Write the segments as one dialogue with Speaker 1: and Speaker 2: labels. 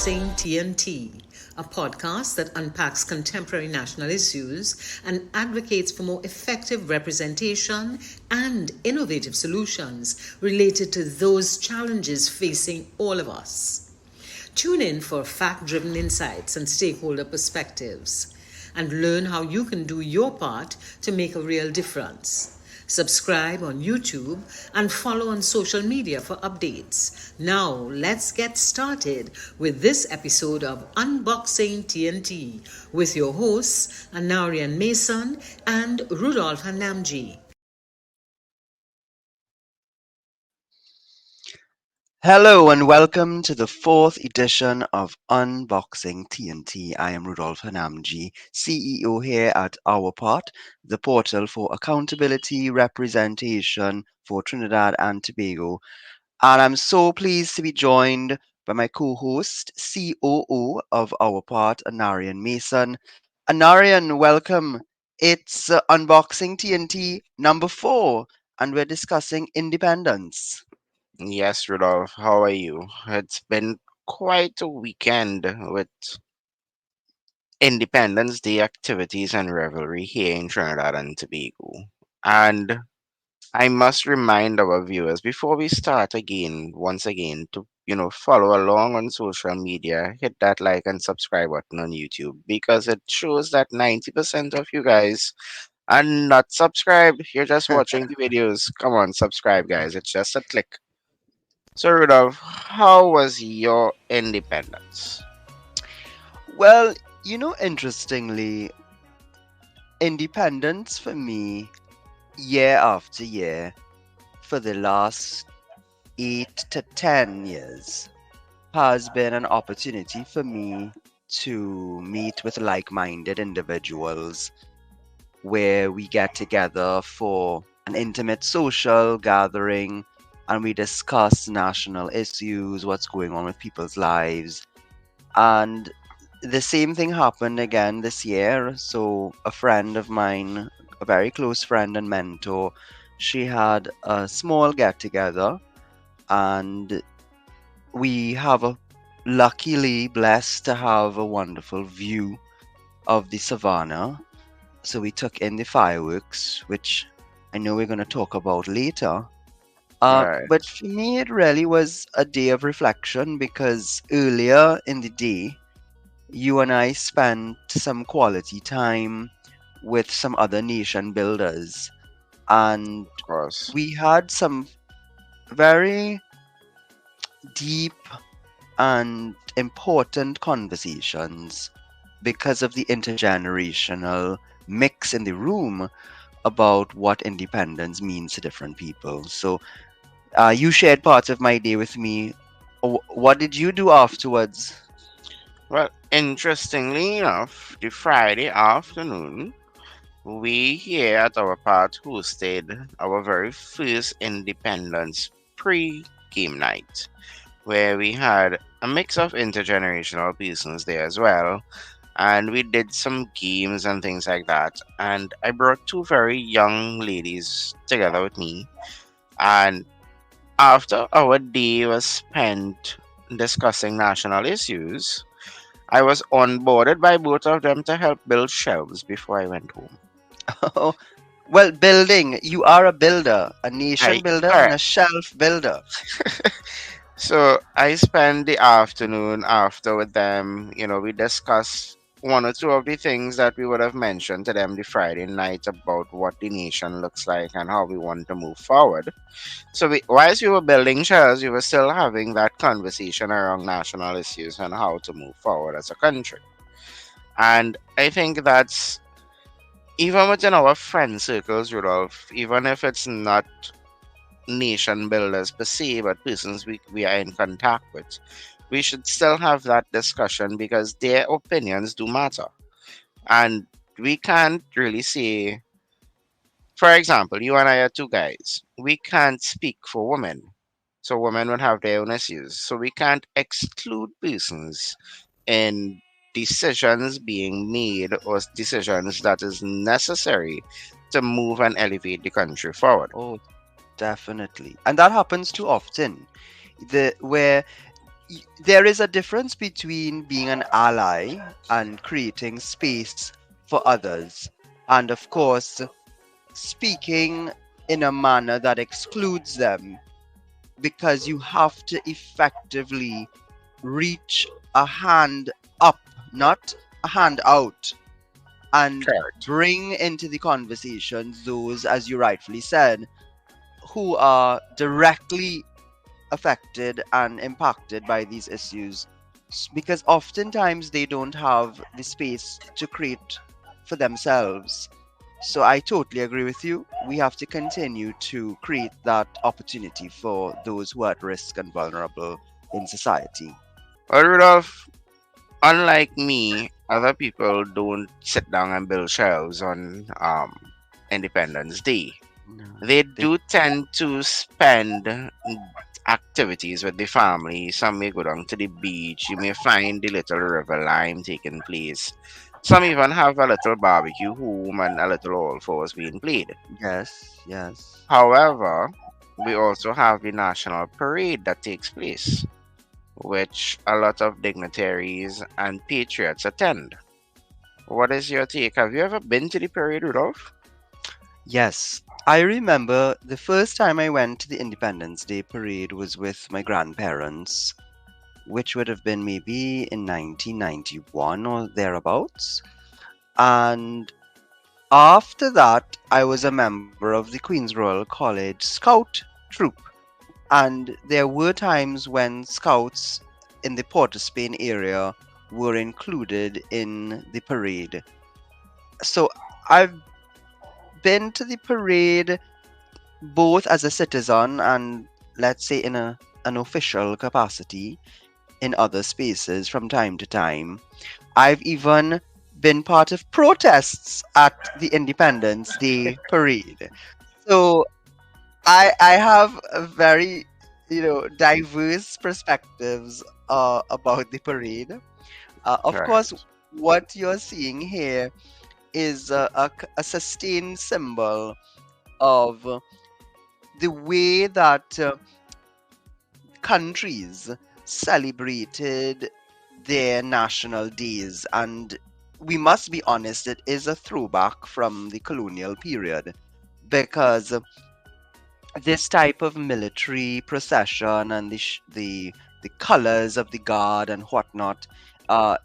Speaker 1: Unboxing TNT, a podcast that unpacks contemporary national issues and advocates for more effective representation and innovative solutions related to those challenges facing all of us. Tune in for fact driven insights and stakeholder perspectives, and learn how you can do your part to make a real difference. Subscribe on YouTube and follow on social media for updates. Now, let's get started with this episode of Unboxing TNT with your hosts, Anarian Mason and Rudolph Hanamji.
Speaker 2: Hello and welcome to the fourth edition of Unboxing TNT. I am Rudolph Hanamji, CEO here at Our Part, the portal for accountability representation for Trinidad and Tobago. And I'm so pleased to be joined by my co-host, COO of Our Part, Anarian Mason. Anarian, welcome. It's Unboxing TNT number 4, and we're discussing independence.
Speaker 3: Yes, Rudolph, how are you? It's been quite a weekend with Independence Day activities and revelry here in Trinidad and Tobago. And I must remind our viewers before we start again, once again, to follow along on social media, hit that like and subscribe button on YouTube because it shows that 90% of you guys are not subscribed. You're just watching the videos. Come on, subscribe, guys. It's just a click. So, Rudolph, how was your independence?
Speaker 2: Well, interestingly, independence for me, year after year, for the last 8 to 10 years, has been an opportunity for me to meet with like minded individuals where we get together for an intimate social gathering and we discuss national issues, what's going on with people's lives. And the same thing happened again this year. So, a friend of mine, a very close friend and mentor, she had a small get together, and we have a luckily blessed to have a wonderful view of the savannah. So, we took in the fireworks, which I know we're going to talk about later.
Speaker 3: Right.
Speaker 2: But for me, it really was a day of reflection because earlier in the day, you and I spent some quality time with some other nation builders, and
Speaker 3: Of course.
Speaker 2: we had some very deep and important conversations because of the intergenerational mix in the room about what independence means to different people. So, you shared parts of my day with me. What did you do afterwards?
Speaker 3: Well, interestingly enough, the Friday afternoon, we here at our part hosted our very first Independence pre-game night, where we had a mix of intergenerational persons there as well. And we did some games and things like that. And I brought two very young ladies together with me. And after our day was spent discussing national issues, I was onboarded by both of them to help build shelves before I went home.
Speaker 2: Well, building. You are a builder, a nation
Speaker 3: I
Speaker 2: builder, and a
Speaker 3: correct.
Speaker 2: shelf builder.
Speaker 3: So I spent the afternoon after with them. We discussed one or two of the things that we would have mentioned to them the Friday night about what the nation looks like and how we want to move forward. So whilst we were building shelves, we were still having that conversation around national issues and how to move forward as a country. And I think that's even within our friend circles, Rudolph, even if it's not nation builders per se, but persons we are in contact with, we should still have that discussion because their opinions do matter. And we can't really say, for example, you and I are two guys. We can't speak for women. So women would have their own issues. So we can't exclude persons in decisions being made or decisions that is necessary to move and elevate the country forward.
Speaker 2: Oh, definitely. And that happens too often. Where there is a difference between being an ally and creating space for others, and of course, speaking in a manner that excludes them, because you have to effectively reach a hand up, not a hand out, and
Speaker 3: Correct.
Speaker 2: bring into the conversations those, as you rightfully said, who are directly affected and impacted by these issues. Because oftentimes they don't have the space to create for themselves. So I totally agree with you. We have to continue to create that opportunity for those who are at risk and vulnerable in society.
Speaker 3: Well, Rudolph, unlike me, other people don't sit down and build shelves on Independence Day.
Speaker 2: No,
Speaker 3: They
Speaker 2: they,
Speaker 3: do tend to spend activities with the family. Some may go down to the beach. You may find the little river lime taking place. Some even have a little barbecue home and a little all fours being played.
Speaker 2: yes, yes.
Speaker 3: However, we also have the national parade that takes place, which a lot of dignitaries and patriots attend. What is your take? Have you ever been to the parade, Rudolph?
Speaker 2: Yes, I remember the first time I went to the Independence Day parade was with my grandparents, which would have been maybe in 1991 or thereabouts. And after that, I was a member of the Queen's Royal College Scout troop. And there were times when scouts in the Port of Spain area were included in the parade. So I've been to the parade both as a citizen and, let's say, in an official capacity in other spaces from time to time. I've even been part of protests at the Independence Day parade. So I have a very, diverse perspectives about the parade. Of course,
Speaker 3: Right.
Speaker 2: what you're seeing here is a sustained symbol of the way that countries celebrated their national days. And we must be honest, it is a throwback from the colonial period, because this type of military procession and the colors of the guard and whatnot, uh,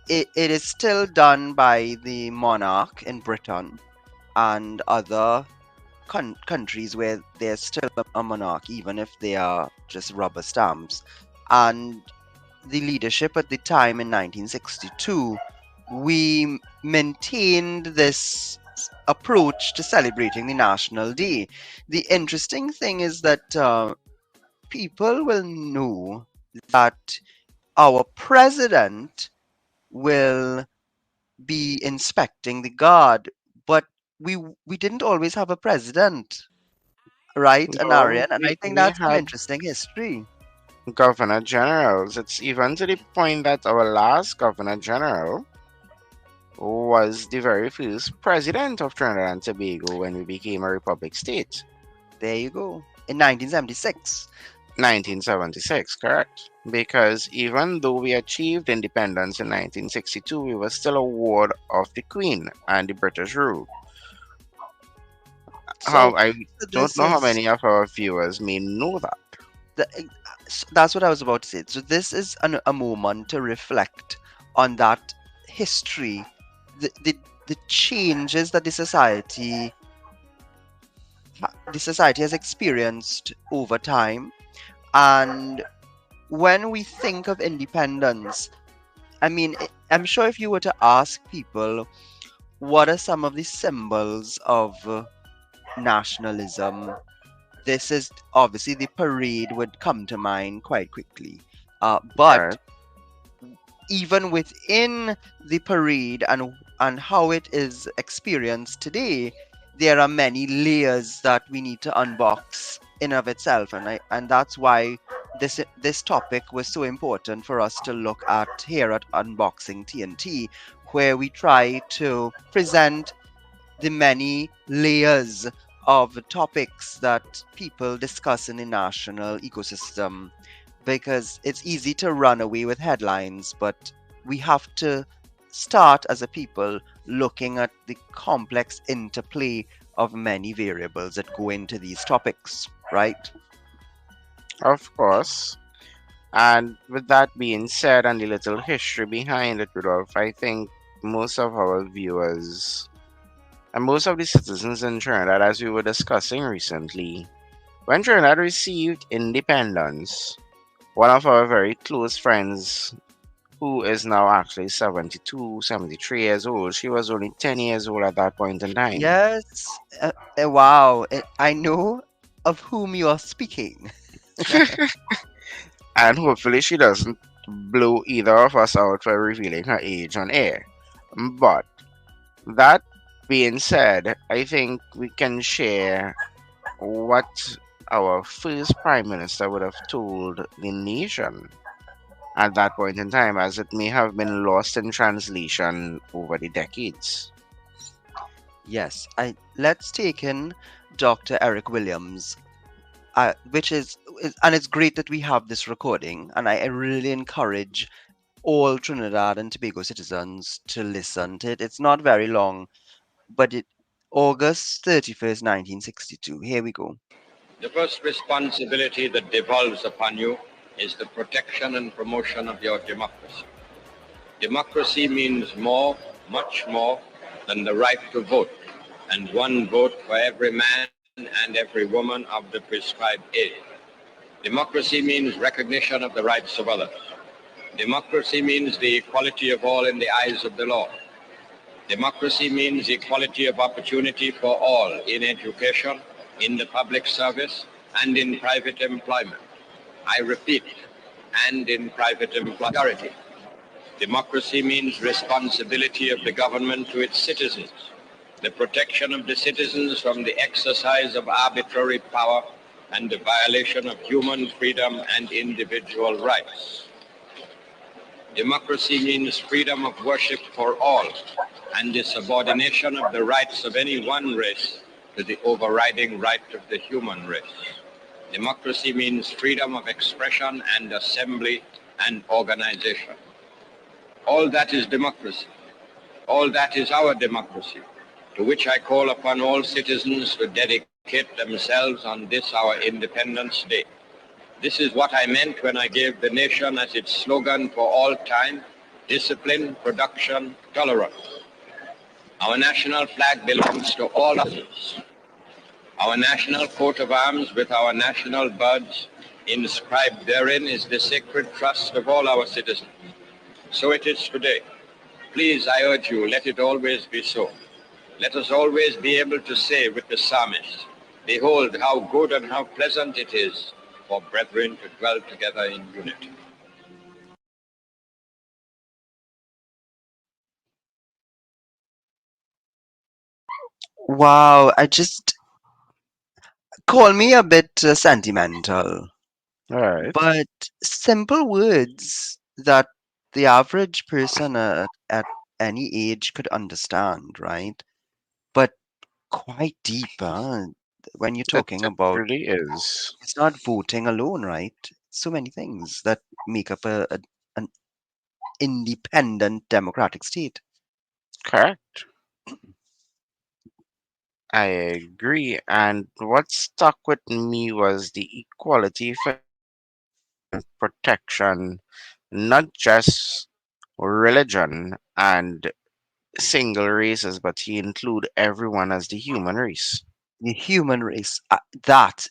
Speaker 2: it is still done by the monarch in Britain and other countries where there's still a monarch, even if they are just rubber stamps. And the leadership at the time in 1962, we maintained this approach to celebrating the National Day. The interesting thing is that people will know that our president will be inspecting the guard, but we didn't always have a president, right,
Speaker 3: No,
Speaker 2: Anarian? And I think
Speaker 3: we
Speaker 2: that's an
Speaker 3: had
Speaker 2: interesting history.
Speaker 3: governor generals. It's even to the point that our last governor general was the very first president of Trinidad and Tobago when we became a republic state.
Speaker 2: There you go. In 1976.
Speaker 3: 1976, correct? Because even though we achieved independence in 1962, we were still a ward of the Queen and the British rule. How
Speaker 2: So,
Speaker 3: I
Speaker 2: so
Speaker 3: don't
Speaker 2: this
Speaker 3: know how
Speaker 2: is
Speaker 3: many of our viewers may know that.
Speaker 2: that's what I was about to say. So this is a moment to reflect on that history, the changes that the society has experienced over time. And when we think of independence, I mean, I'm sure if you were to ask people what are some of the symbols of nationalism, this is obviously the parade would come to mind quite quickly. But
Speaker 3: Right.
Speaker 2: even within the parade and how it is experienced today, there are many layers that we need to unbox in of itself, and that's why this topic was so important for us to look at here at Unboxing TNT, where we try to present the many layers of topics that people discuss in the national ecosystem. because it's easy to run away with headlines, but we have to start as a people looking at the complex interplay of many variables that go into these topics, right?
Speaker 3: Of course. And with that being said, and the little history behind it, Rudolph, I think most of our viewers and most of the citizens in Trinidad, as we were discussing recently, when Trinidad received independence, one of our very close friends, who is now actually 72, 73 years old, she was only 10 years old at that point in time.
Speaker 2: Yes. Wow. I know of whom you are speaking.
Speaker 3: And hopefully she doesn't blow either of us out for revealing her age on air. But that being said, I think we can share what our first prime minister would have told the nation at that point in time, as it may have been lost in translation over the decades.
Speaker 2: Yes. I let's take in Dr. Eric Williams, which and it's great that we have this recording, and I really encourage all Trinidad and Tobago citizens to listen to it. It's not very long, but it August 31st, 1962. Here we go.
Speaker 4: The first responsibility that devolves upon you is the protection and promotion of your democracy. Democracy means more, much more, than the right to vote, and one vote for every man and every woman of the prescribed age. Democracy means recognition of the rights of others. Democracy means the equality of all in the eyes of the law. Democracy means equality of opportunity for all in education, in the public service, and in private employment. I repeat, and in private employment. Democracy means responsibility of the government to its citizens, the protection of the citizens from the exercise of arbitrary power and the violation of human freedom and individual rights. Democracy means freedom of worship for all and the subordination of the rights of any one race to the overriding right of the human race. Democracy means freedom of expression and assembly and organization. All that is democracy. All that is our democracy, to which I call upon all citizens to dedicate themselves on this our Independence Day. This is what I meant when I gave the nation as its slogan for all time: discipline, production, tolerance. Our national flag belongs to all of us. Our national coat of arms with our national birds inscribed therein is the sacred trust of all our citizens. So it is today. Please, I urge you, let it always be so. Let us always be able to say with the psalmist, behold how good and how pleasant it is for brethren to dwell together in unity.
Speaker 2: Wow, I just call me a bit sentimental,
Speaker 3: All right.
Speaker 2: but simple words that the average person at any age could understand, right? But quite deep, huh? When you're talking
Speaker 3: It
Speaker 2: about
Speaker 3: really is.
Speaker 2: it's not voting alone, right? So many things that make up an independent democratic state.
Speaker 3: Correct. I agree. And what stuck with me was the equality for and protection, not just religion and single races, but he include everyone as the human race.
Speaker 2: The human race. That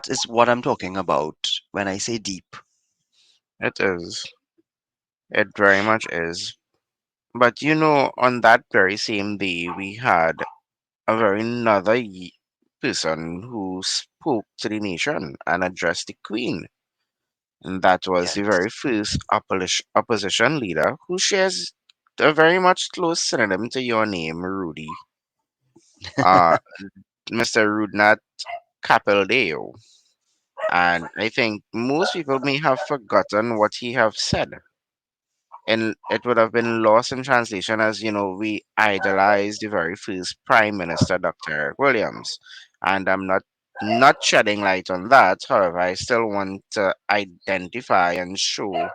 Speaker 2: is what I'm talking about when I say deep.
Speaker 3: It is. It very much is. But on that very same day, we had a very another person who spoke to the nation and addressed the Queen. And that was the
Speaker 2: Yes.
Speaker 3: very first opposition leader who shares a very much close synonym to your name, Rudy. Uh, Mr. Rudnat Capildeo. And I think most people may have forgotten what he have said. And it would have been lost in translation as, we idolize the very first Prime Minister, Dr. Eric Williams. And I'm not Not shedding light on that, however, I still want to identify and show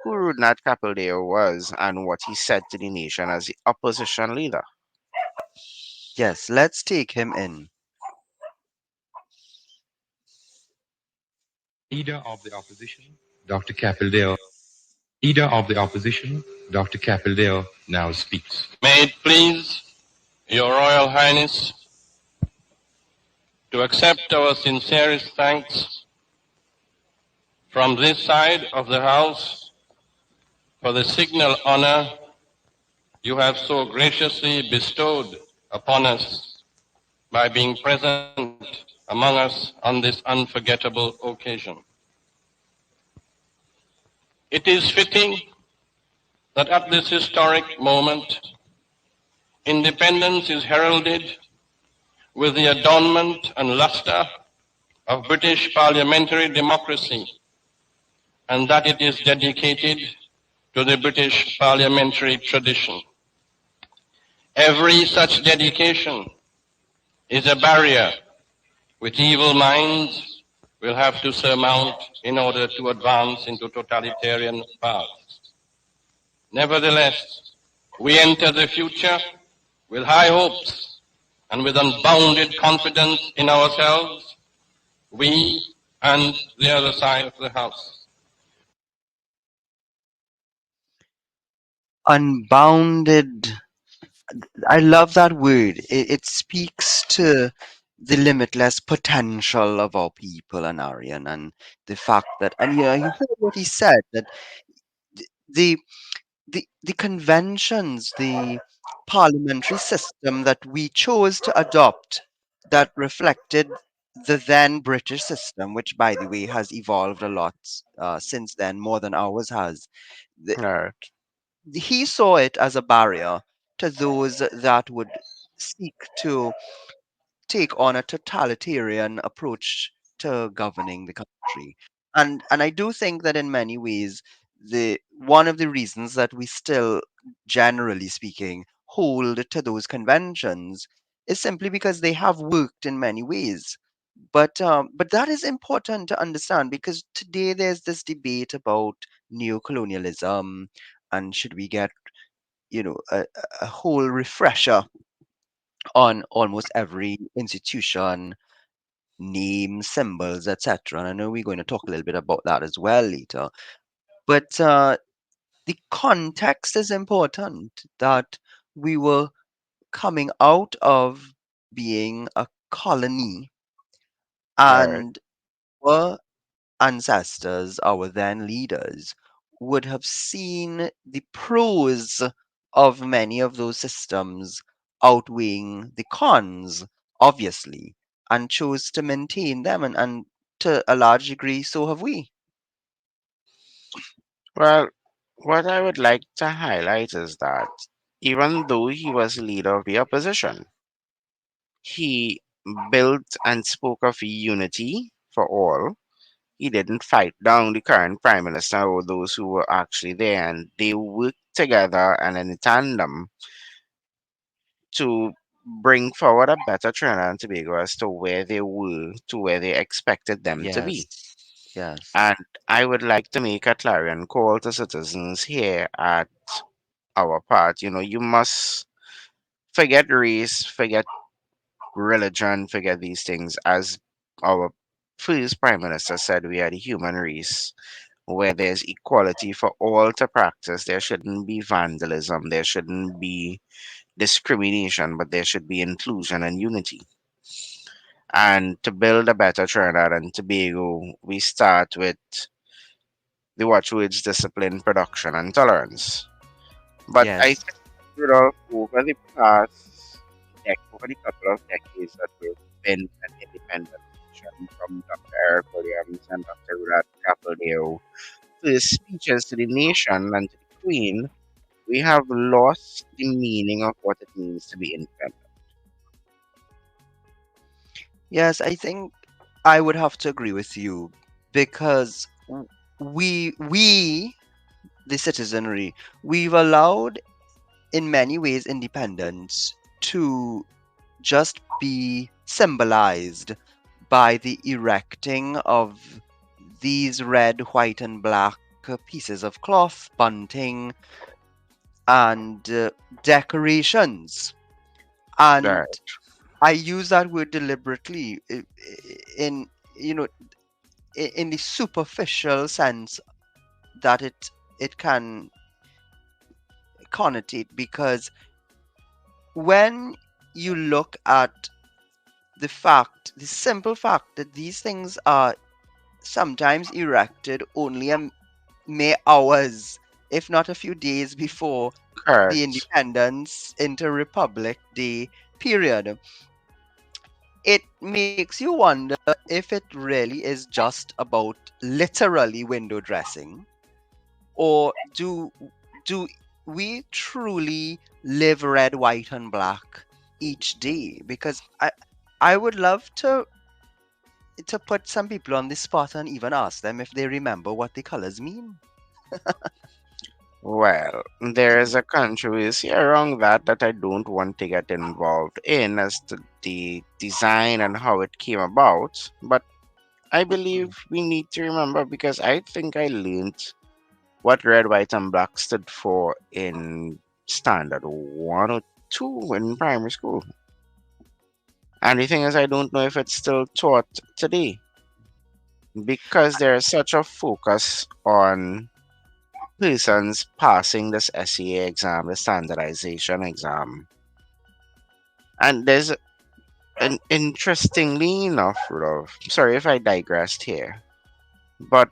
Speaker 3: who Rudnat Kapildeo was and what he said to the nation as the opposition leader.
Speaker 2: Yes, let's take him in.
Speaker 5: Leader of the opposition, Dr. Capildeo. Leader of the opposition, Dr. Capildeo, now speaks.
Speaker 6: May it please Your Royal Highness to accept our sincerest thanks from this side of the House for the signal honor you have so graciously bestowed upon us by being present among us on this unforgettable occasion. It is fitting that at this historic moment, independence is heralded with the adornment and luster of British parliamentary democracy, and that it is dedicated to the British parliamentary tradition. Every such dedication is a barrier which evil minds will have to surmount in order to advance into totalitarian paths. Nevertheless, we enter the future with high hopes and with unbounded confidence in ourselves, we and the other side of the House.
Speaker 2: Unbounded. I love that word. It speaks to the limitless potential of our people and Aryan, and the fact that, and you heard what he said, that the the conventions, the parliamentary system that we chose to adopt, that reflected the then British system, which, by the way, has evolved a lot since then, more than ours has. The,
Speaker 3: Right.
Speaker 2: he saw it as a barrier to those that would seek to take on a totalitarian approach to governing the country. And I do think that in many ways, the one of the reasons that we still, generally speaking, hold to those conventions is simply because they have worked in many ways. But that is important to understand, because today there's this debate about neocolonialism, and should we get, a whole refresher on almost every institution, names, symbols, etc. And I know we're going to talk a little bit about that as well later. But the context is important, that we were coming out of being a colony,
Speaker 3: Right.
Speaker 2: and our ancestors, our then leaders, would have seen the pros of many of those systems outweighing the cons, obviously, and chose to maintain them, and to a large degree, so have we.
Speaker 3: Well, what I would like to highlight is that even though he was leader of the opposition, he built and spoke of unity for all. He didn't fight down the current prime minister or those who were actually there, and they worked together and in tandem to bring forward a better Trinidad and Tobago as to where they were, to where they expected them to be.
Speaker 2: Yes, yes,
Speaker 3: And I would like to make a clarion call to citizens here at our part. You must forget race, forget religion, forget these things. As our first prime minister said, we are the human race where there's equality for all to practice. There shouldn't be vandalism, there shouldn't be discrimination, but there should be inclusion and unity. And to build a better Trinidad and Tobago, we start with the watchwords discipline, production, and tolerance. But I
Speaker 2: yes,
Speaker 3: think, Rudolph, over the couple of decades that we've been an independent nation, from Dr. Eric Williams and Dr. Rudolph Capildeo, to his speeches to the nation and to the Queen, we have lost the meaning of what it means to be independent.
Speaker 2: yes. I think I would have to agree with you, because we, the citizenry, we've allowed, in many ways, independence to just be symbolized by the erecting of these red, white, and black pieces of cloth, bunting, and decorations. And
Speaker 3: Right.
Speaker 2: I use that word deliberately in, you know, in the superficial sense that it can connotate, because when you look at the simple fact that these things are sometimes erected only a mere hours, if not a few days before the
Speaker 3: Correct.
Speaker 2: independence inter Republic Day period, it makes you wonder if it really is just about literally window dressing, or do we truly live red, white, and black each day? Because I would love to put some people on the spot and even ask them if they remember what the colors mean.
Speaker 3: Well, there is a controversy around that I don't want to get involved in as to the design and how it came about. But I believe we need to remember, because I think I learned what red, white, and black stood for in standard 1 or 2 in primary school. And the thing is, I don't know if it's still taught today, because there is such a focus on persons passing this SEA exam, the standardization exam. And there's an interestingly enough, Rudolph, sorry if I digressed here, but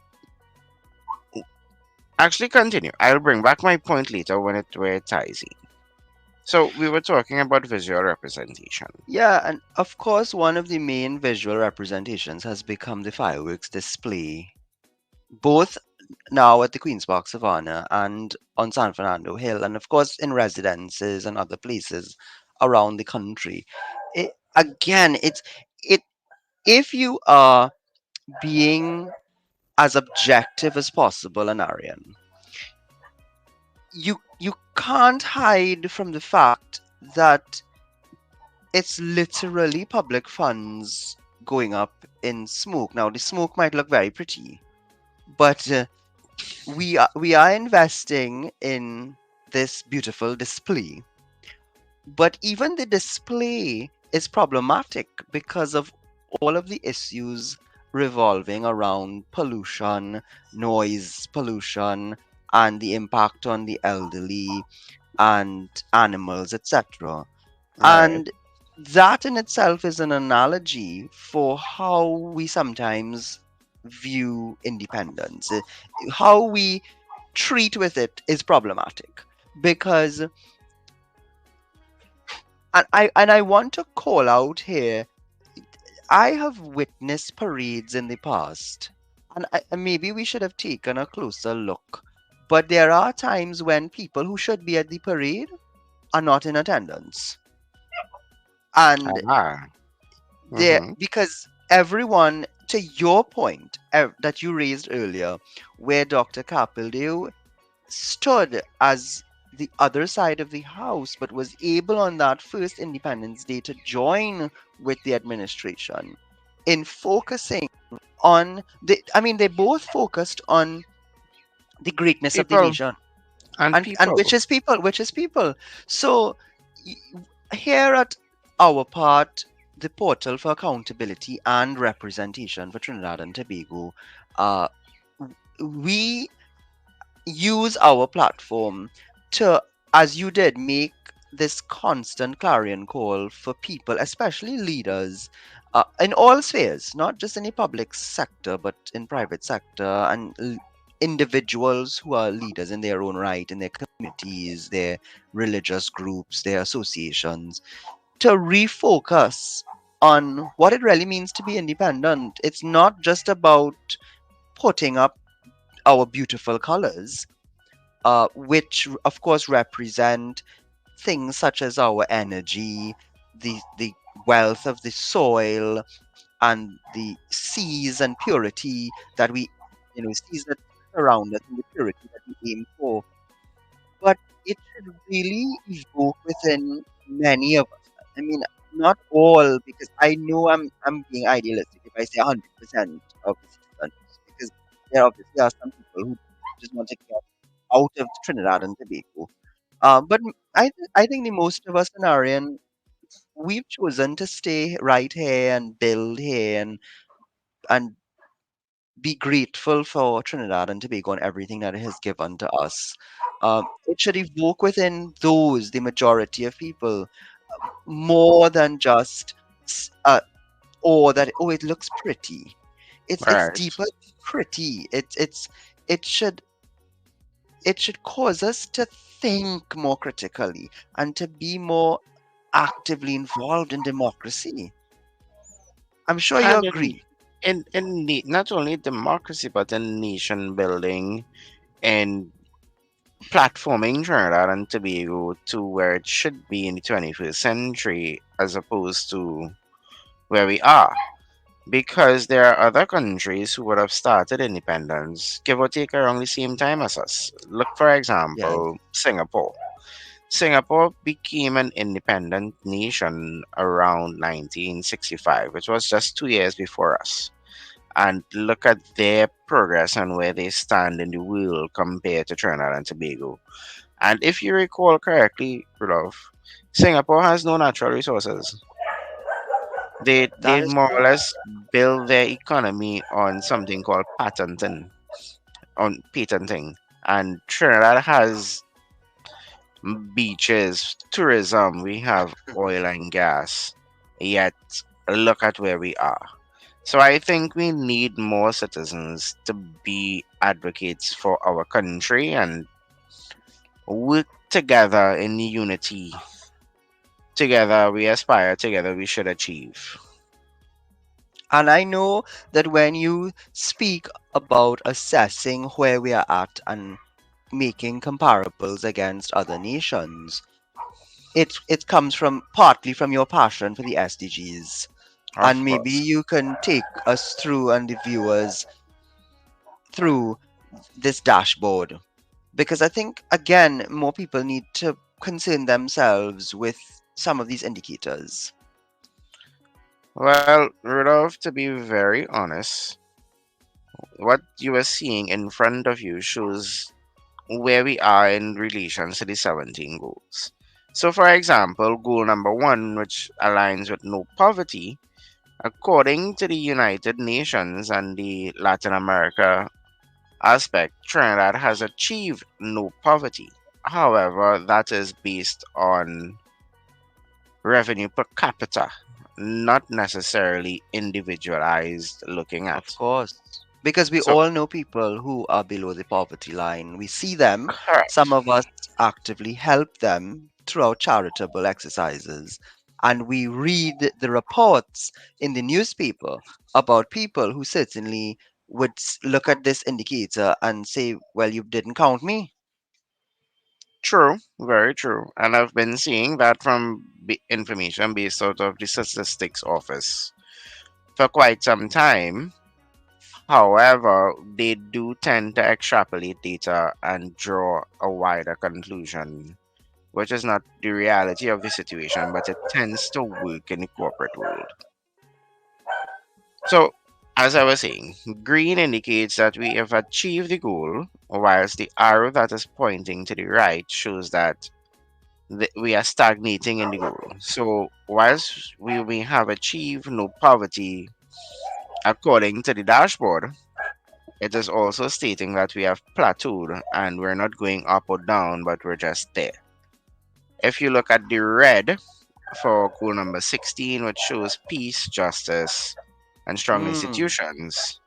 Speaker 3: actually continue. I'll bring back my point later when where it ties in. So we were talking about visual representation.
Speaker 2: Yeah, and of course, one of the main visual representations has become the fireworks display, both now at the Queen's Park Savannah and on San Fernando Hill, and of course in residences and other places around the country. Again, it if you are being as objective as possible, Anarian, you can't hide from the fact that it's literally public funds going up in smoke. Now, the smoke might look very pretty, but we are investing in this beautiful display. But even the display is problematic because of all of the issues revolving around pollution, noise pollution, and the impact on the elderly and animals, etc.
Speaker 3: Right.
Speaker 2: And that in itself is an analogy for how we sometimes view independence. How we treat with it is problematic, because and I want to call out here, I have witnessed parades in the past, and maybe we should have taken a closer look. But there are times when people who should be at the parade are not in attendance. And
Speaker 3: Ah.
Speaker 2: there,
Speaker 3: Mm-hmm.
Speaker 2: because everyone, to your point that you raised earlier, where Dr. Capildeo stood as the other side of the house, but was able on that first Independence Day to join with the administration in focusing on I mean, they both focused on the greatness of the
Speaker 3: People
Speaker 2: nation,
Speaker 3: and
Speaker 2: and
Speaker 3: people.
Speaker 2: which is people. So here at our part, the portal for accountability and representation for Trinidad and Tobago, uh, we use our platform to, as you did, make this constant clarion call for people, especially leaders, in all spheres, not just in the public sector, but in private sector, and individuals who are leaders in their own right, in their communities, their religious groups, their associations, to refocus on what it really means to be independent. It's not just about putting up our beautiful colors, which of course represent things such as our energy, the wealth of the soil, and the seas and purity that we, seas that surround us, and the purity that we aim for. But it should really evoke within many of us. I mean, not all, because I know I'm being idealistic if I say 100% of the citizens, because there obviously are some people who just want to get out of Trinidad and Tobago. But I think the most of us Scenarian, we've chosen to stay right here and build here and be grateful for Trinidad and Tobago and everything that it has given to us. It should evoke within those, the majority of people, more than just or that it looks pretty. It's
Speaker 3: Right.
Speaker 2: deeper than pretty. It should it should cause us to think more critically and to be more actively involved in democracy. I'm sure you
Speaker 3: And
Speaker 2: agree.
Speaker 3: not only democracy, but in nation building and platforming Trinidad and Tobago to where it should be in the 21st century as opposed to where we are. Because there are other countries who would have started independence, give or take around the same time as us. Look, for
Speaker 2: Yes,
Speaker 3: example, Singapore. Singapore became an independent nation around 1965, which was just 2 years before us. And look at their progress and where they stand in the world compared to Trinidad and Tobago. And if you recall correctly, Rudolph, Singapore has no natural resources. They
Speaker 2: that is
Speaker 3: more or
Speaker 2: true.
Speaker 3: less build their economy on something called patenting. And Trinidad has beaches, tourism, we have oil and gas. Yet look at where we are. So I think we need more citizens to be advocates for our country and work together in unity. Together we aspire, together we should achieve.
Speaker 2: And I know that when you speak about assessing where we are at and making comparables against other nations, it comes from partly from your passion for the SDGs. And
Speaker 3: Of
Speaker 2: maybe
Speaker 3: course.
Speaker 2: you can take us through and the viewers through this dashboard. Because I think, again, more people need to concern themselves with some of these indicators.
Speaker 3: Well, Rudolph, to be very honest, what you are seeing in front of you shows where we are in relation to the 17 goals. So, for example, goal number one, which aligns with no poverty, according to the United Nations and the Latin America aspect, Trinidad has achieved no poverty. However, that is based on revenue per capita, not necessarily individualized looking
Speaker 2: Of
Speaker 3: at.
Speaker 2: course. Because we
Speaker 3: So,
Speaker 2: all know people who are below the poverty line. We see them.
Speaker 3: correct.
Speaker 2: Some of us actively help them through our charitable exercises. And we read the reports in the newspaper about people who certainly would look at this indicator and say, well, you didn't count me.
Speaker 3: True, very true. And I've been seeing that from information based out of the statistics office for quite some time. However, they do tend to extrapolate data and draw a wider conclusion, which is not the reality of the situation, but it tends to work in the corporate world. So, as I was saying, green indicates that we have achieved the goal, whilst the arrow that is pointing to the right shows that we are stagnating in the goal. So, whilst we may have achieved no poverty according to the dashboard, it is also stating that we have plateaued and we're not going up or down, but we're just there. If you look at the red for goal number 16, which shows peace, justice, and strong
Speaker 2: Hmm.
Speaker 3: institutions,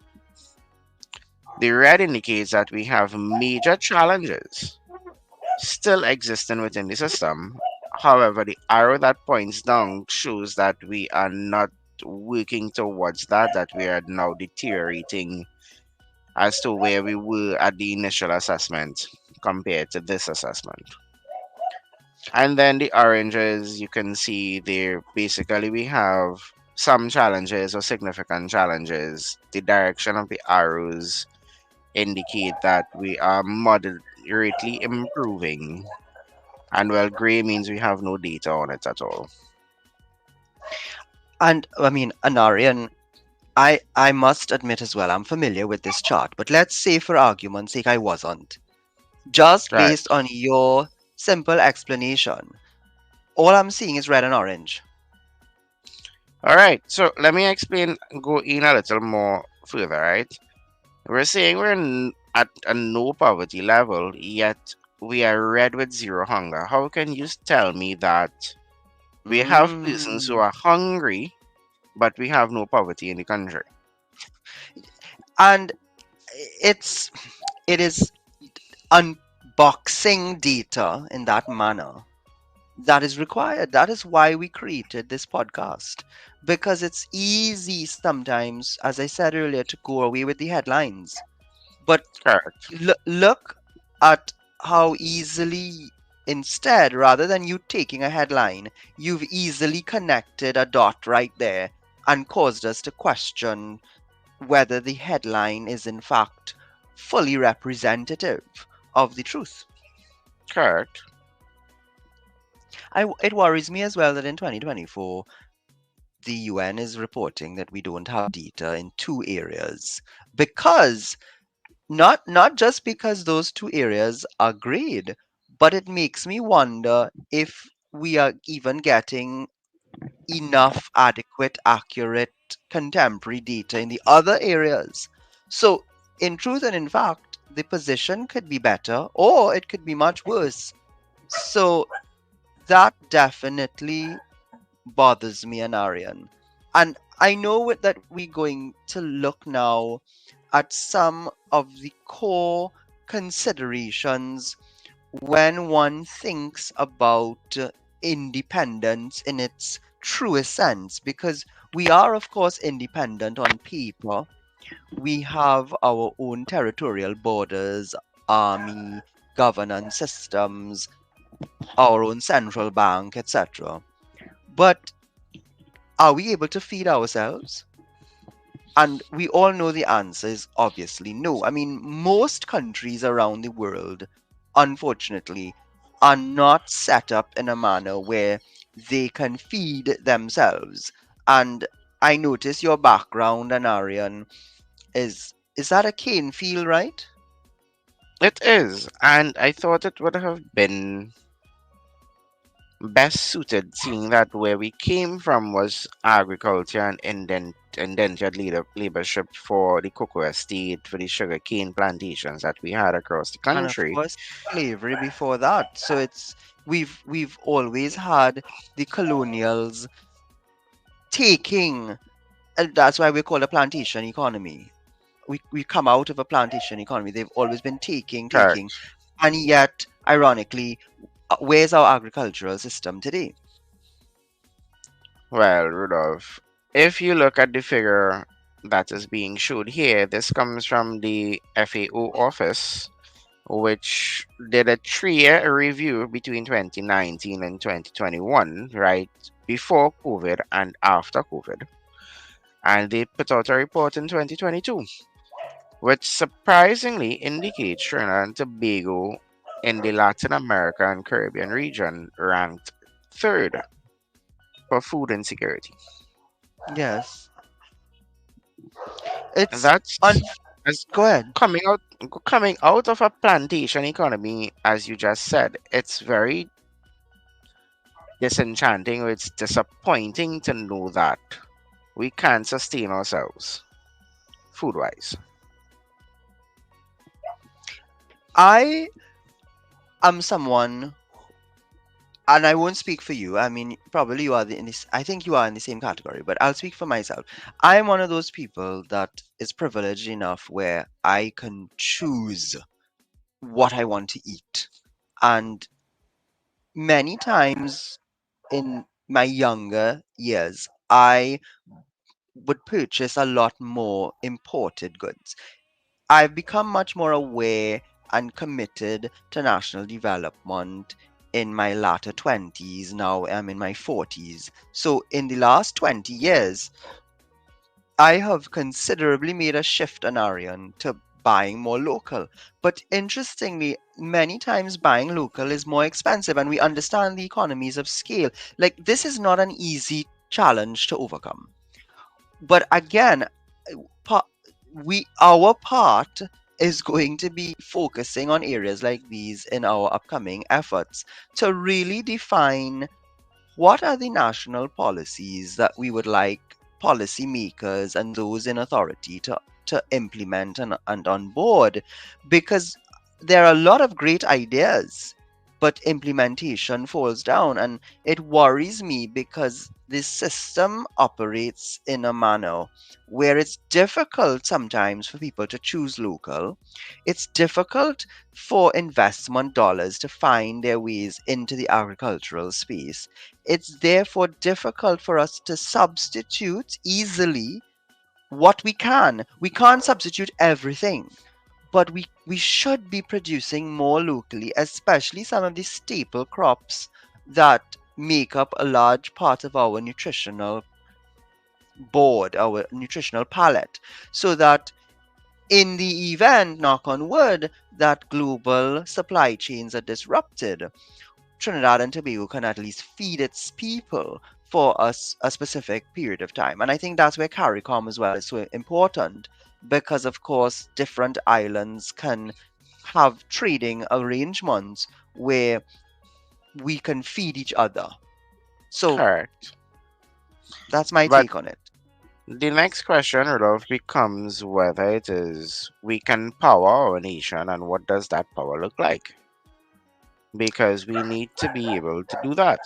Speaker 3: the red indicates that we have major challenges still existing within the system. However, the arrow that points down shows that we are not working towards that we are now deteriorating as to where we were at the initial assessment compared to this assessment. And then the oranges, you can see there basically we have some challenges or significant challenges. The direction of the arrows indicate that we are moderately improving. And well, gray means we have no data on it at all.
Speaker 2: And I mean, Anarian, I must admit as well, I'm familiar with this chart, but let's say for argument's sake I wasn't. Just
Speaker 3: Right.
Speaker 2: based on your simple explanation, all I'm seeing is red and orange.
Speaker 3: All right. So let me explain, go in a little more further, right? We're saying at a no poverty level, yet we are red with zero hunger. How can you tell me that we have persons who
Speaker 2: Mm.
Speaker 3: are hungry, but we have no poverty in the country?
Speaker 2: And it's it is unboxing data in that manner that is required. That is why we created this podcast. Because it's easy sometimes, as I said earlier, to go away with the headlines. But
Speaker 3: Correct.
Speaker 2: look at how easily, instead, rather than you taking a headline, you've easily connected a dot right there and caused us to question whether the headline is in fact fully representative of the truth.
Speaker 3: Correct.
Speaker 2: It worries me as well that in 2024, the UN is reporting that we don't have data in two areas because not just because those two areas are great, but it makes me wonder if we are even getting enough adequate, accurate, contemporary data in the other areas. So, in truth and in fact, the position could be better or it could be much worse. So, that definitely bothers me and Aryan. And I know that we're going to look now at some of the core considerations when one thinks about independence in its truest sense, because we are, of course, independent on paper. We have our own territorial borders, army, governance systems, our own central bank, etc. But are we able to feed ourselves? And we all know the answer is obviously no. I mean, most countries around the world, unfortunately, are not set up in a manner where they can feed themselves. And I notice your background, Anarian, is that a cane field, right?
Speaker 3: It is, and I thought it would have been best suited, seeing that where we came from was agriculture and indentured laborship for the cocoa estate, for the sugar cane plantations that we had across the
Speaker 2: And of
Speaker 3: country.
Speaker 2: course, slavery before that. So it's we've always had the colonials taking, and that's why we call it a plantation economy. We come out of a plantation economy. They've always been taking,
Speaker 3: Correct.
Speaker 2: and yet, ironically, where's our agricultural system today?
Speaker 3: Well, Rudolph, if you look at the figure that is being showed here, this comes from the FAO office, which did a 3-year review between 2019 and 2021, right before COVID and after COVID. And they put out a report in 2022, which surprisingly indicates Trinidad and Tobago in the Latin America and Caribbean region ranked third for food insecurity.
Speaker 2: Yes,
Speaker 3: And
Speaker 2: it's un.
Speaker 3: that's as
Speaker 2: Go ahead.
Speaker 3: coming out coming out of a plantation economy, as you just said. It's very disenchanting, or it's disappointing to know that we can't sustain ourselves food wise.
Speaker 2: I am someone, and I won't speak for you. I mean, probably you are in this. I think you are in the same category, but I'll speak for myself. I am one of those people that is privileged enough where I can choose what I want to eat, and many times in my younger years, I would purchase a lot more imported goods. I've become much more aware and committed to national development in my latter 20s. Now I'm in my 40s. So, in the last 20 years, I have considerably made a shift on Arian to buying more local. But interestingly, many times buying local is more expensive, and we understand the economies of scale. Like, this is not an easy challenge to overcome. But again, pa- our part is going to be focusing on areas like these in our upcoming efforts to really define what are the national policies that we would like policymakers and those in authority to implement and on board? Because there are a lot of great ideas, but implementation falls down. And it worries me because this system operates in a manner where it's difficult sometimes for people to choose local. It's difficult for investment dollars to find their ways into the agricultural space. It's therefore difficult for us to substitute easily what we can. We can't substitute everything, but we should be producing more locally, especially some of the staple crops that make up a large part of our nutritional board, our nutritional palette, so that in the event, knock on wood, that global supply chains are disrupted, Trinidad and Tobago can at least feed its people for us a specific period of time. And I think that's where CARICOM as well is so important because, of course, different islands can have trading arrangements where we can feed each other. So
Speaker 3: Correct.
Speaker 2: that's my
Speaker 3: But
Speaker 2: take on it.
Speaker 3: the next question, Rudolph, becomes whether it is we can power our nation and what does that power look like? Because we need to be able to do that.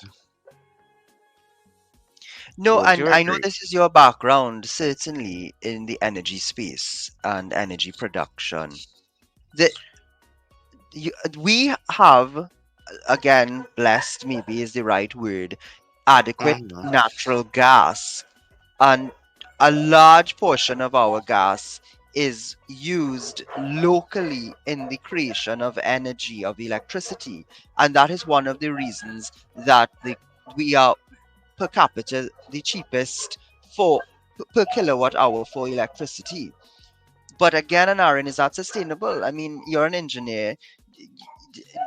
Speaker 2: No,
Speaker 3: Would
Speaker 2: and
Speaker 3: you
Speaker 2: I know
Speaker 3: agree?
Speaker 2: this is your background, certainly in the energy space and energy production. The, we have, again, blessed maybe is the right word, adequate
Speaker 3: Hmm.
Speaker 2: natural gas. And a large portion of our gas is used locally in the creation of energy, of electricity. And that is one of the reasons that we are per capita the cheapest for per kilowatt hour for electricity. But again, Aaron, is that sustainable? I mean, you're an engineer.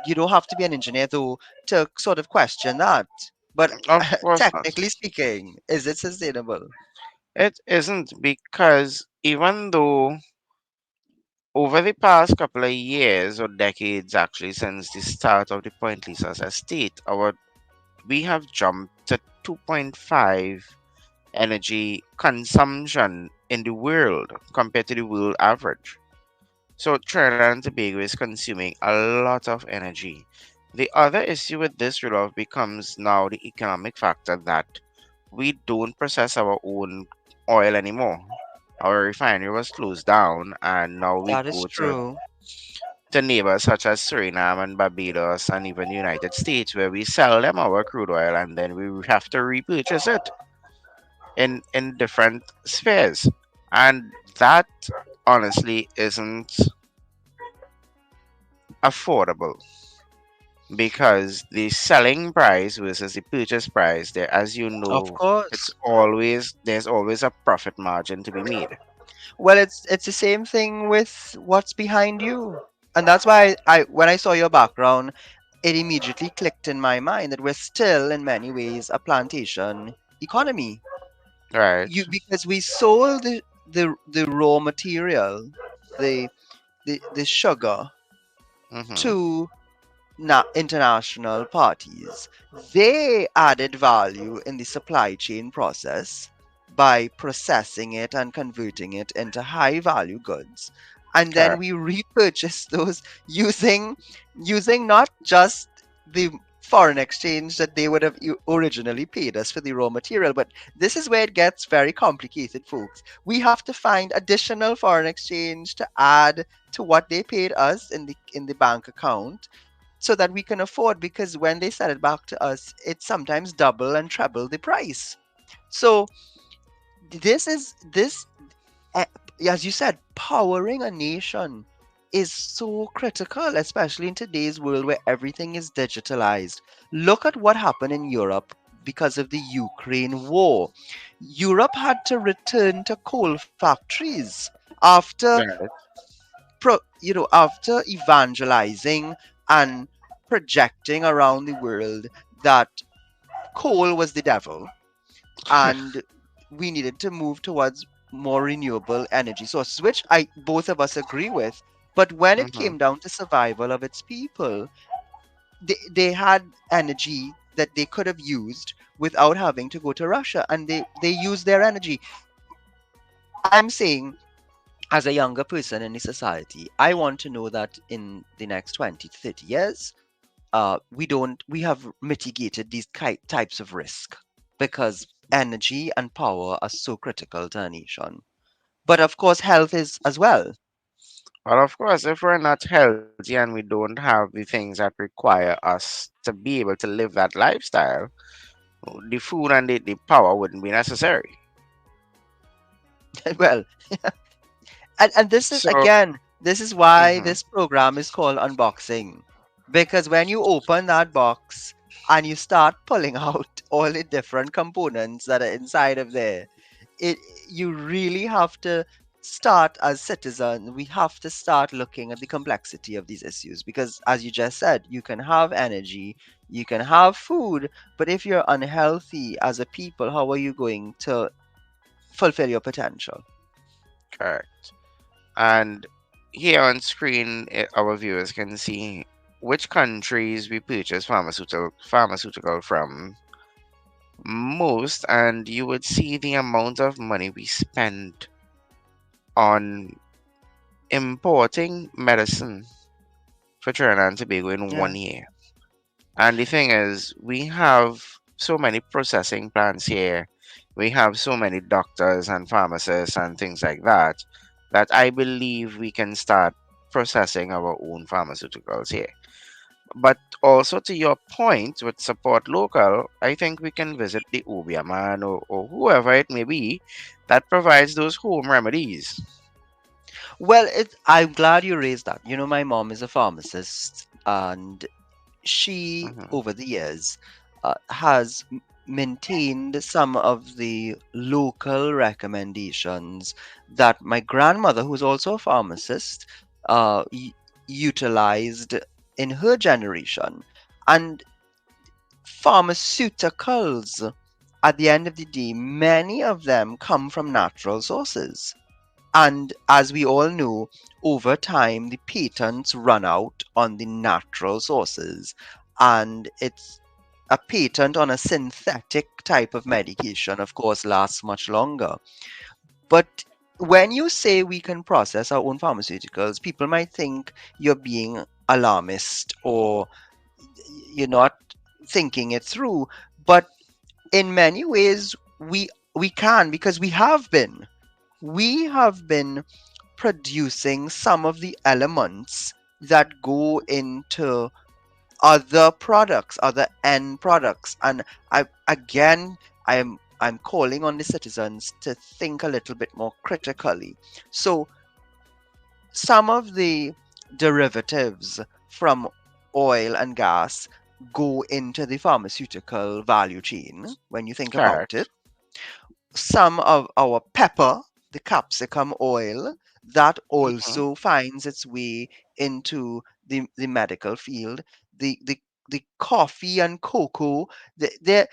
Speaker 2: You don't have to be an engineer though to sort of question that. But
Speaker 3: Of course not.
Speaker 2: technically speaking, is it sustainable?
Speaker 3: It isn't because even though over the past couple of years or decades, actually, since the start of the Point Lisa's estate, we have jumped to 2.5 energy consumption in the world compared to the world average. So Trinidad and Tobago is consuming a lot of energy. The other issue with this Rudolph becomes now the economic factor that we don't process our own oil anymore. Our refinery was closed down, and now we
Speaker 2: That is
Speaker 3: go
Speaker 2: true.
Speaker 3: to neighbors such as Suriname and Barbados and even the United States, where we sell them our crude oil and then we have to repurchase it in different spheres. And that honestly isn't affordable because the selling price versus the purchase price there, as you
Speaker 2: Of
Speaker 3: know,
Speaker 2: course.
Speaker 3: there's always a profit margin to be made.
Speaker 2: Well, it's the same thing with what's behind you. And that's why I when I saw your background, it immediately clicked in my mind that we're still in many ways a plantation economy.
Speaker 3: Right.
Speaker 2: You because we sold the raw material, the sugar
Speaker 3: Mm-hmm.
Speaker 2: to international parties. They added value in the supply chain process by processing it and converting it into high value goods. And then
Speaker 3: Correct.
Speaker 2: we repurchase those using not just the foreign exchange that they would have originally paid us for the raw material, but this is where it gets very complicated, folks. We have to find additional foreign exchange to add to what they paid us in the bank account so that we can afford, because when they sell it back to us, it's sometimes double and treble the price. So this eh, as you said, powering a nation is so critical, especially in today's world where everything is digitalized. Look at what happened in Europe because of the Ukraine war. Europe had to return to coal factories after
Speaker 3: Right.
Speaker 2: after evangelizing and projecting around the world that coal was the devil. and we needed to move towards more renewable energy sources, which I both of us agree with. But when it
Speaker 3: Hmm.
Speaker 2: came down to survival of its people, they had energy that they could have used without having to go to Russia, and they used their energy. I'm saying, as a younger person in the society, I want to know that in the next 20 to 30 years, we have mitigated these types of risk because energy and power are so critical to a nation. But of course, health is as well.
Speaker 3: Well, of course, if we're not healthy and we don't have the things that require us to be able to live that lifestyle, the food and the power wouldn't be necessary.
Speaker 2: Well, and this is
Speaker 3: So,
Speaker 2: again, this is why
Speaker 3: hmm
Speaker 2: this program is called unboxing, because when you open that box and you start pulling out all the different components that are inside of there, it you really have to start, as citizens, we have to start looking at the complexity of these issues, because as you just said, you can have energy, you can have food, but if you're unhealthy as a people, how are you going to fulfill your potential?
Speaker 3: correct. And here on screen, our viewers can see which countries we purchase pharmaceutical from most, and you would see the amount of money we spend on importing medicine for Trinidad and Tobago in
Speaker 2: Yeah.
Speaker 3: 1 year. And the thing is, we have so many processing plants here. We have so many doctors and pharmacists and things like that, that I believe we can start processing our own pharmaceuticals here. But also to your point with support local, I think we can visit the Ubia man or whoever it may be that provides those home remedies.
Speaker 2: Well, I'm glad you raised that. You know, my mom is a pharmacist, and she,
Speaker 3: Hmm.
Speaker 2: over the years, has maintained some of the local recommendations that my grandmother, who's also a pharmacist, utilized in her generation. And pharmaceuticals, at the end of the day, many of them come from natural sources. And as we all know, over time, the patents run out on the natural sources. And it's a patent on a synthetic type of medication, of course, lasts much longer. But when you say we can process our own pharmaceuticals, people might think you're being alarmist or you're not thinking it through. But in many ways, we can, because we have been producing some of the elements that go into other products, other end products. And I'm calling on the citizens to think a little bit more critically. So some of the derivatives from oil and gas go into the pharmaceutical value chain when you think about it.
Speaker 3: Correct.
Speaker 2: Some of our pepper, the capsicum oil, that
Speaker 3: Hmm.
Speaker 2: also finds its way into the medical field. The coffee and cocoa, there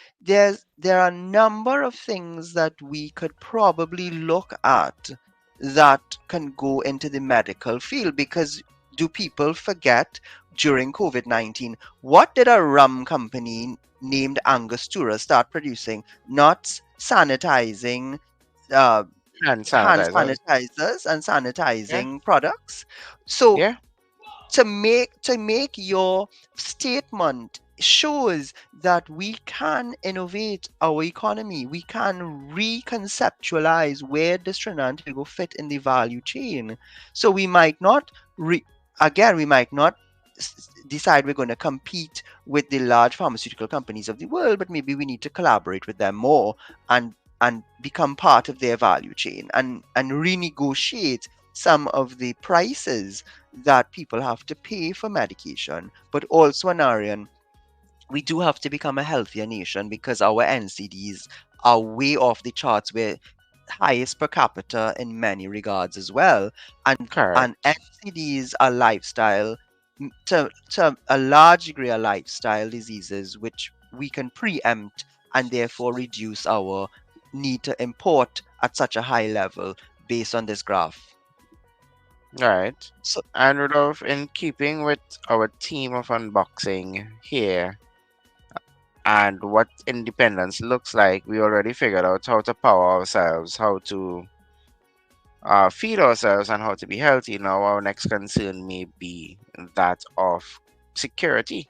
Speaker 2: are a number of things that we could probably look at that can go into the medical field, because do people forget, during COVID-19, what did a rum company named Angostura start producing? Not sanitizing, uh,
Speaker 3: Hand
Speaker 2: hand
Speaker 3: sanitizers.
Speaker 2: sanitizers and
Speaker 3: Yeah.
Speaker 2: sanitizing products. So
Speaker 3: Yeah.
Speaker 2: to make your statement shows that we can innovate our economy. We can reconceptualize where does Trinidad and Tobago fit in the value chain. So we might not re- again we might not decide we're going to compete with the large pharmaceutical companies of the world, but maybe we need to collaborate with them more and become part of their value chain and renegotiate some of the prices that people have to pay for medication. But also, Anarian, we do have to become a healthier nation, because our NCDs are way off the charts. We're highest per capita in many regards as well. And
Speaker 3: Correct.
Speaker 2: NCDs are lifestyle, to a large degree, are lifestyle diseases which we can preempt and therefore reduce our need to import at such a high level based on this graph.
Speaker 3: Right.
Speaker 2: So,
Speaker 3: And Rudolph, in keeping with our theme of unboxing here and what independence looks like, we already figured out how to power ourselves, how to feed ourselves, and how to be healthy. Now, our next concern may be that of security.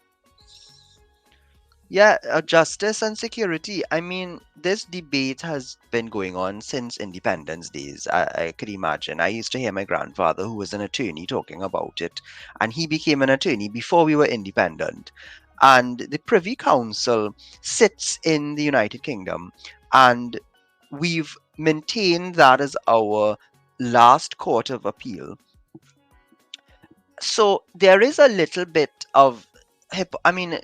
Speaker 2: yeah, justice and security. I mean, this debate has been going on since independence days. I could imagine. I used to hear my grandfather, who was an attorney, talking about it, and he became an attorney before we were independent. And the Privy Council sits in the United Kingdom, and we've maintained that as our last court of appeal. So there is a little bit of I mean,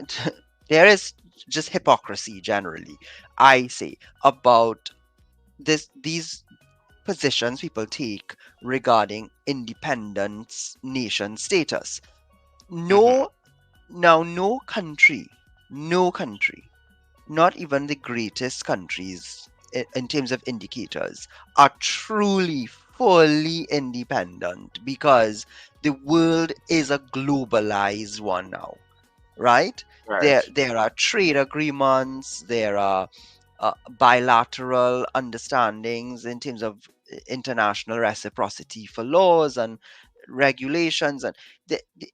Speaker 2: there is just hypocrisy generally, I say, about these positions people take regarding independence nation status.
Speaker 3: Mm-hmm.
Speaker 2: No, now no country, not even the greatest countries in terms of indicators, are truly fully independent, because the world is a globalized one now, right?
Speaker 3: Right.
Speaker 2: There are trade agreements, there are bilateral understandings in terms of international reciprocity for laws and regulations, and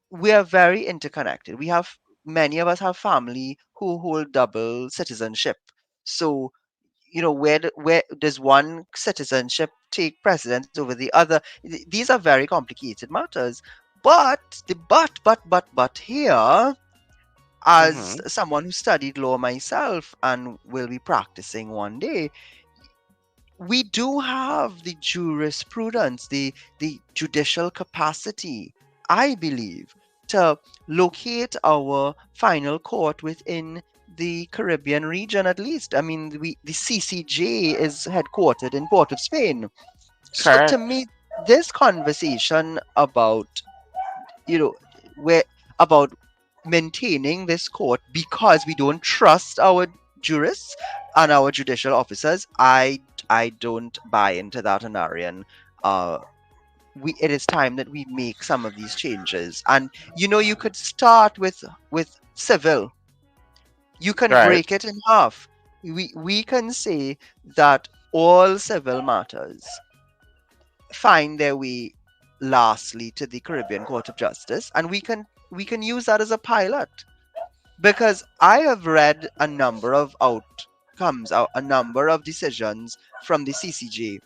Speaker 2: we are very interconnected. We have Many of us have family who hold double citizenship. So, where does one citizenship take precedence over the other? These are very complicated matters. But the but here, as
Speaker 3: Mm-hmm.
Speaker 2: someone who studied law myself and will be practicing one day, we do have the jurisprudence, the judicial capacity, I believe, to locate our final court within the Caribbean region at least. I mean, the CCJ is headquartered in Port of Spain. So to
Speaker 3: Correct.
Speaker 2: me, this conversation about, you know, where about maintaining this court because we don't trust our jurists and our judicial officers, I don't buy into that, Anarian. uh it is time that we make some of these changes. And you could start with civil. You can
Speaker 3: Right.
Speaker 2: break it in half. We can say that all civil matters find their way lastly to the Caribbean Court of Justice, and we can use that as a pilot. Because I have read a number of outcomes, a number of decisions from the CCJ,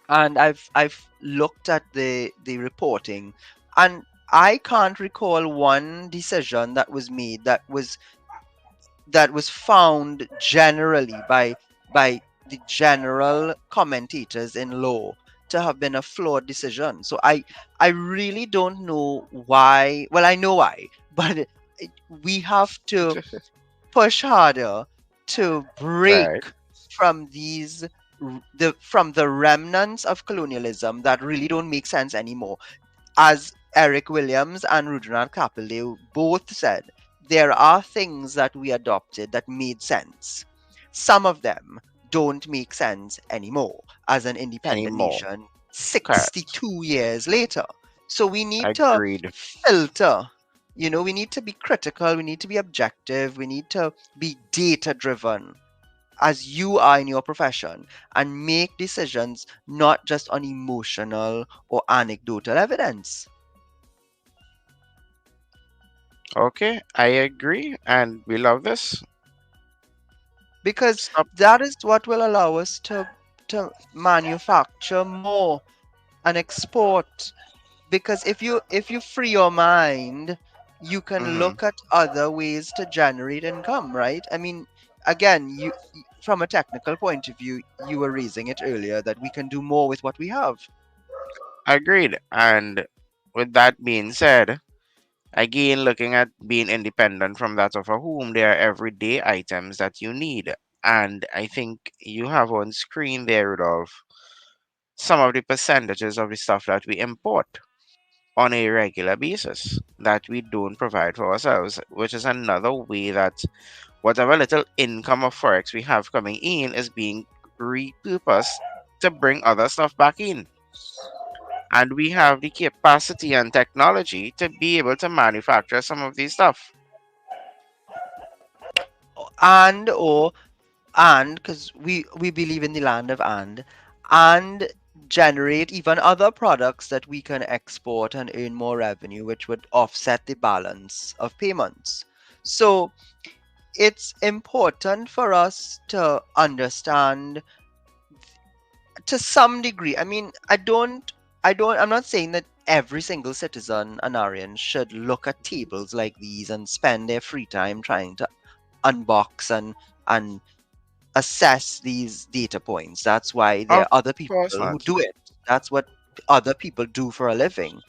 Speaker 2: and I've looked at the reporting, and I can't recall one decision that was found generally by the general commentators in law to have been a flawed decision. So I really don't know why. Well, I know why, but we have to push harder to break
Speaker 3: Right.
Speaker 2: from the remnants of colonialism that really don't make sense anymore. As Eric Williams and Rudyard Capildeo both said, there are things that we adopted that made sense. Some of them don't make sense anymore as an independent
Speaker 3: Anymore.
Speaker 2: nation
Speaker 3: Correct.
Speaker 2: 62 years later. So we need to
Speaker 3: Agreed.
Speaker 2: filter. We need to be critical, we need to be objective, we need to be data driven, as you are in your profession, and make decisions not just on emotional or anecdotal evidence.
Speaker 3: Okay, I agree, and we love this.
Speaker 2: Because
Speaker 3: Stop.
Speaker 2: that is what will allow us to manufacture more and export. Because if you free your mind, you can
Speaker 3: Mm-hmm.
Speaker 2: look at other ways to generate income, right? I mean, again, from a technical point of view, you were raising it earlier that we can do more with what we have.
Speaker 3: Agreed. And with that being said, again, looking at being independent from that of a home, there are everyday items that you need. And I think you have on screen there, Rudolph, some of the percentages of the stuff that we import. on a regular basis that we don't provide for ourselves, which is another way that whatever little income of forex we have coming in is being repurposed to bring other stuff back in. And we have the capacity and technology to be able to manufacture some of these stuff.
Speaker 2: And or and because we believe in the land of and generate even other products that we can export and earn more revenue, which would offset the balance of payments. So it's important for us to understand to some degree. I mean, I'm not saying that every single citizen Anarian should look at tables like these and spend their free time trying to unbox and assess these data points. That's why there
Speaker 3: Of
Speaker 2: are other people
Speaker 3: course
Speaker 2: who
Speaker 3: not.
Speaker 2: do it. That's what other people do for a living.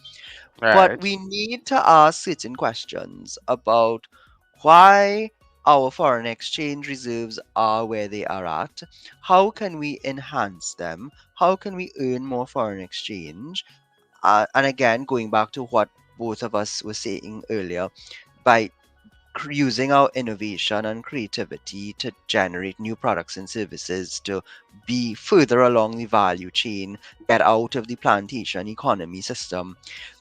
Speaker 2: But
Speaker 3: Right.
Speaker 2: we need to ask certain questions about why our foreign exchange reserves are where they are at. How can we enhance them? How can we earn more foreign exchange? And again, going back to what both of us were saying earlier, by using our innovation and creativity to generate new products and services to be further along the value chain, get out of the plantation economy system.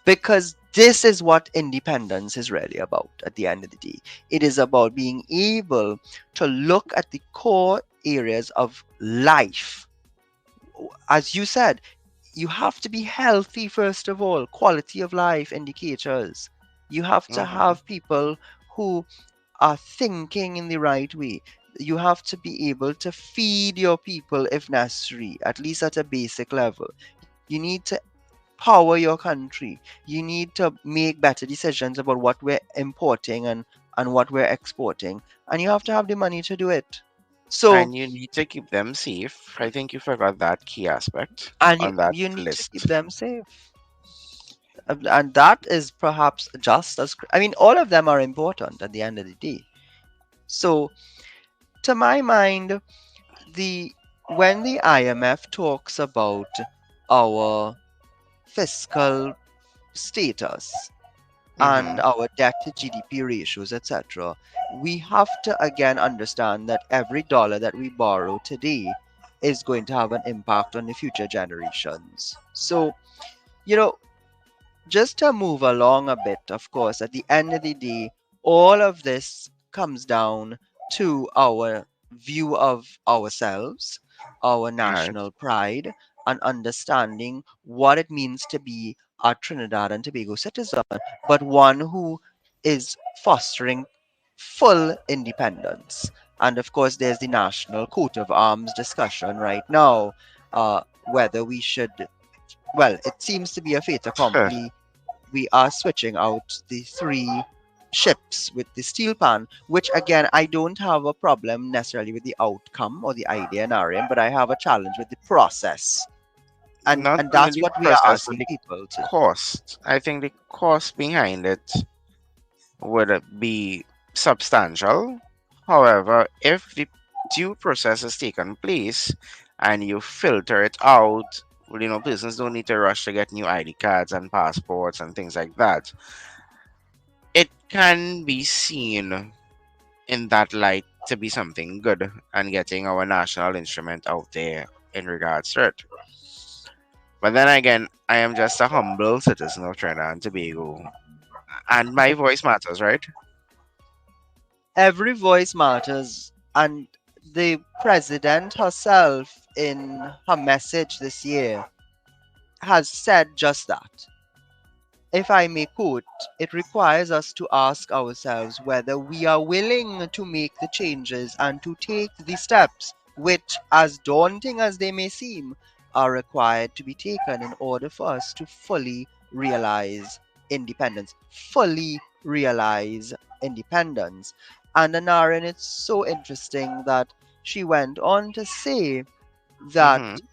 Speaker 2: Because this is what independence is really about at the end of the day. It is about being able to look at the core areas of life. As you said, you have to be healthy first of all, quality of life indicators. You have to
Speaker 3: Hmm.
Speaker 2: have people who are thinking in the right way. You have to be able to feed your people if necessary, at least at a basic level. You need to power your country. You need to make better decisions about what we're importing and what we're exporting. And you have to have the money to do it. So,
Speaker 3: And you need to keep them safe. I think you forgot that key aspect
Speaker 2: and
Speaker 3: on that
Speaker 2: you need to keep
Speaker 3: list.
Speaker 2: them safe. And that is perhaps just as, I mean, all of them are important at the end of the day. So, to my mind, the when the IMF talks about our fiscal status and
Speaker 3: Hmm.
Speaker 2: our debt to GDP ratios, etc., we have to again understand that every dollar that we borrow today is going to have an impact on the future generations. So, you know, just to move along a bit, of course, at the end of the day, all of this comes down to our view of ourselves, our
Speaker 3: Right.
Speaker 2: national pride, and understanding what it means to be a Trinidad and Tobago citizen, but one who is fostering full independence. And of course, there's the national coat of arms discussion right now, whether we should, well, it seems to be a fait accompli. We are switching out the three ships with the steel pan, which again, I don't have a problem necessarily with the outcome or the idea in RM, but I have a challenge with the process.
Speaker 3: Not
Speaker 2: And
Speaker 3: only
Speaker 2: that's
Speaker 3: the
Speaker 2: what we are
Speaker 3: process, but
Speaker 2: asking
Speaker 3: the
Speaker 2: people to.
Speaker 3: cost. I think the cost behind it would be substantial. However, if the due process is taken place and you filter it out, well, persons don't need to rush to get new ID cards and passports and things like that. It can be seen in that light to be something good and getting our national instrument out there in regards to it. But then again, I am just a humble citizen of Trinidad and Tobago, and my voice matters, right?
Speaker 2: Every voice matters. And the president herself, in her message this year, has said just that. If I may quote, it requires us to ask ourselves whether we are willing to make the changes and to take the steps which, as daunting as they may seem, are required to be taken in order for us to fully realize independence. Fully realize independence. And Anarin, it's so interesting that she went on to say that
Speaker 3: Mm-hmm.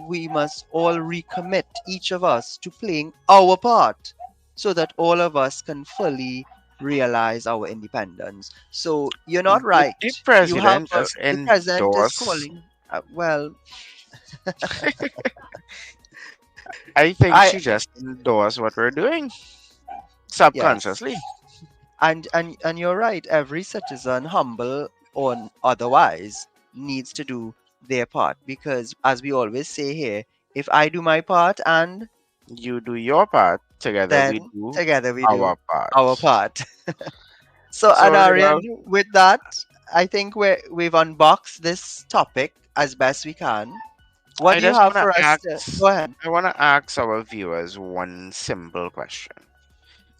Speaker 2: we must all recommit, each of us, to playing our part so that all of us can fully realize our independence. So you're not
Speaker 3: Did
Speaker 2: right.
Speaker 3: the
Speaker 2: You have
Speaker 3: president just
Speaker 2: the president is
Speaker 3: endorse?
Speaker 2: calling. Well,
Speaker 3: I think
Speaker 2: I
Speaker 3: she just endorsed what we're doing
Speaker 2: Yes,
Speaker 3: subconsciously.
Speaker 2: and you're right. Every citizen, humble or otherwise, needs to do their part because, as we always say here, if I do my part, and
Speaker 3: You do your part, together we
Speaker 2: then
Speaker 3: do
Speaker 2: together we do
Speaker 3: our part.
Speaker 2: our part. So,
Speaker 3: So,
Speaker 2: Anarian, with that, I think we've unboxed this topic as best we can. What
Speaker 3: I
Speaker 2: do you
Speaker 3: just
Speaker 2: have
Speaker 3: want to
Speaker 2: for us?
Speaker 3: ask,
Speaker 2: Go ahead.
Speaker 3: I want to ask our viewers one simple question.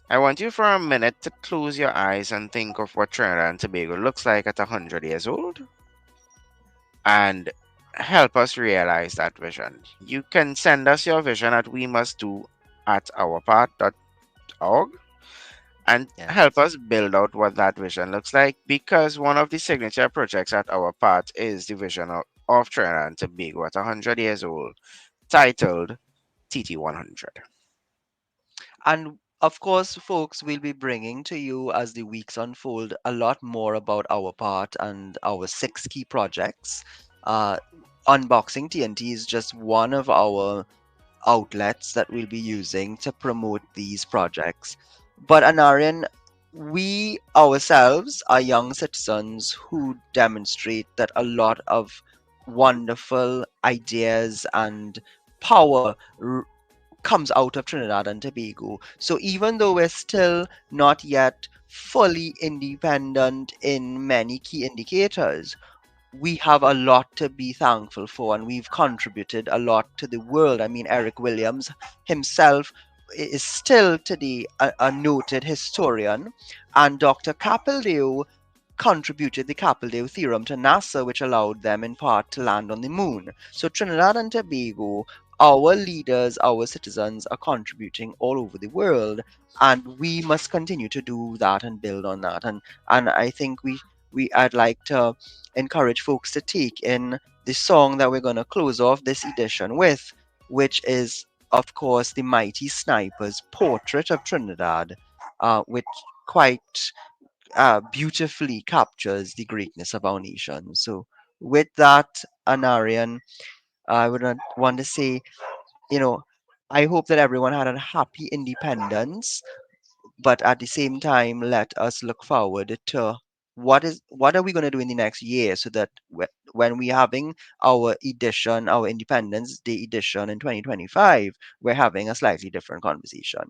Speaker 3: I want you for a minute to close your eyes and think of what Trinidad and Tobago looks like at 100 years old and help us realize that vision. You can send us your vision at we must do at ourpart.org and help
Speaker 2: Yes.
Speaker 3: us build out what that vision looks like, because one of the signature projects at our part is the vision of Trinidad and Tobago at 100 years old, titled TT100.
Speaker 2: And of course, folks, we'll be bringing to you as the weeks unfold a lot more about our part and our six key projects. Uh, Unboxing TNT is just one of our outlets that we'll be using to promote these projects. But Anarian, we ourselves are young citizens who demonstrate that a lot of wonderful ideas and power comes out of Trinidad and Tobago. So even though we're still not yet fully independent in many key indicators, we have a lot to be thankful for, and we've contributed a lot to the world. I mean, Eric Williams himself is still today a noted historian, and Dr. Capildeo contributed the Capildeo theorem to NASA, which allowed them in part to land on the moon. So Trinidad and Tobago, our leaders, our citizens are contributing all over the world, and we must continue to do that and build on that. And I think we I'd like to encourage folks to take in the song that we're going to close off this edition with, which is, of course, the Mighty Snipers' Portrait of Trinidad, which quite beautifully captures the greatness of our nation. So, with that, Anarian, I would want to say, you know, I hope that everyone had a happy independence, but at the same time, let us look forward to what are we going to do in the next year so that when we're having our edition, our Independence Day edition in 2025, we're having a slightly different conversation.